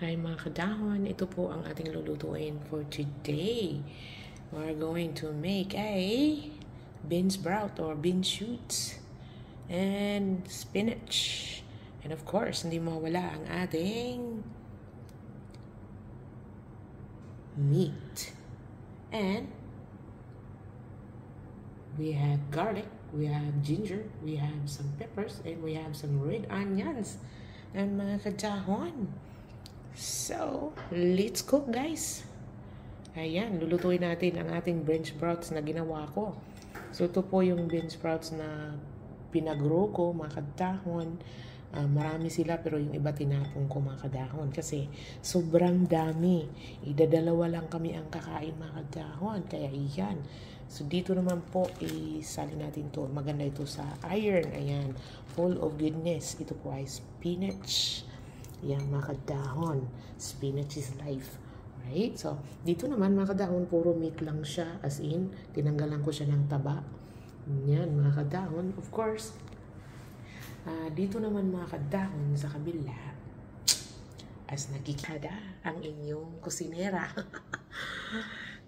Hi mga kadahon, ito po ang ating lulutuin for today. We're going to make a bean sprout or bean shoots and spinach. And of course, hindi mawala ang ating meat. And we have garlic, we have ginger, we have some peppers, and we have some red onions. And mga kadahon, so, let's cook guys. Ayan, lulutuin natin ang ating bean sprouts na ginawa ko. So, ito po yung bean sprouts na pinagro ko, mga kadahon. Marami sila pero yung iba tinapon ko mga kadahon kasi sobrang dami. Idadalawa lang kami ang kakain mga kadahon. Kaya iyan. So, dito naman po, isalin natin to. Maganda ito sa iron. Ayan, full of goodness. Ito po ay spinach. Yan mga kadahon. Spinach is life. Right? So, dito naman mga kadahon, puro meat lang siya. As in, tinanggalan ko siya ng taba. Yan mga kadahon. Of course, dito naman mga kadahon sa kabila, as nakikita ang inyong kusinera.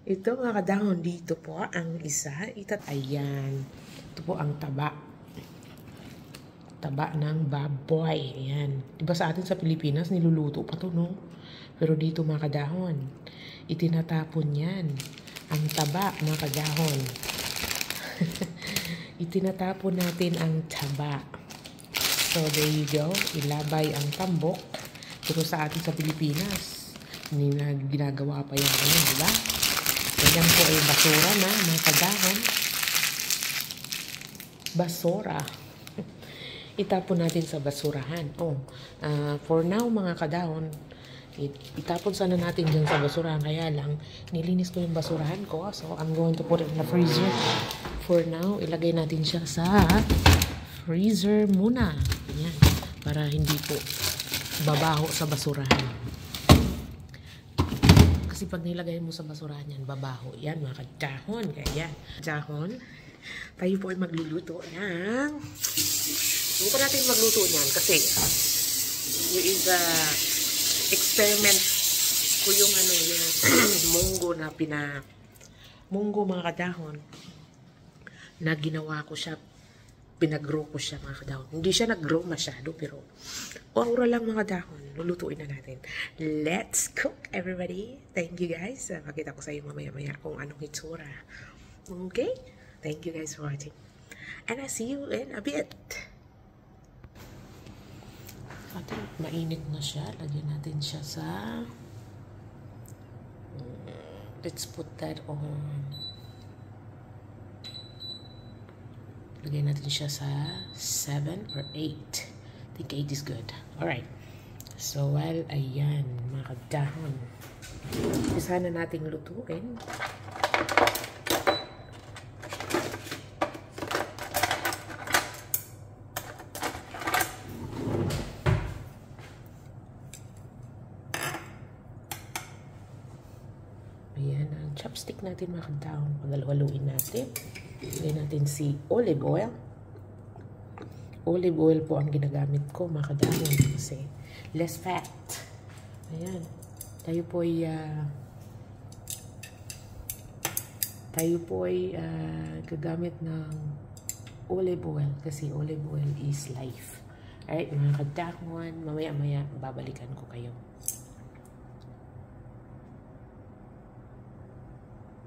Ito mga kadahon, dito po ang isa. Ayan. Ito po ang taba. Taba ng baboy. Ayan. Diba sa atin sa Pilipinas, niluluto pa to, no? Pero dito mga kadahon, itinatapon yan. Ang taba mga kadahon. Itinatapon natin ang taba. So, there you go. Ilabay ang tambok. Pero sa atin sa Pilipinas, hindi na ginagawa pa yan. Ano, diba? Ayan po ay basura na mga kadahon. Basura. Itapon natin sa basurahan. For now, mga kadahon, itapon sana natin dyan sa basurahan. Kaya lang, nilinis ko yung basurahan ko. So, I'm going to put it in the freezer. For now, ilagay natin siya sa freezer muna. Ayan. Para hindi po babaho sa basurahan. Kasi pag nilagay mo sa basurahan yan, babaho. Yan, mga kadahon. Kaya yan. Kadahon, tayo po ay magluluto ng... Hindi ko natin magluto niyan kasi yung experiment ko yung munggo na munggo mga kadahon na ginawa ko siya, pinag-grow ko siya mga kadahon. Hindi siya nag-grow masyado pero aura lang mga kadahon. Lulutuin na natin. Let's cook everybody. Thank you guys. Makita ko sa iyo mamaya-maya kung anong itsura. Okay? Thank you guys for watching. And I'll see you in a bit. Mainit na siya. Lagyan natin siya sa... Let's put that on. Lagyan natin siya sa 7 or 8. I think 8 is good. Alright. So, well, ayan, mga kadahon. Isa na nating lutuin. Ayan, ang chopstick natin mga kadahon. Paghaluin natin. Lagyan natin si olive oil. Olive oil po ang ginagamit ko mga kadahon kasi less fat. Ayan. Tayo po ay gagamit ng olive oil kasi olive oil is life. Alright mga kadahon, mamaya-maya babalikan ko kayo.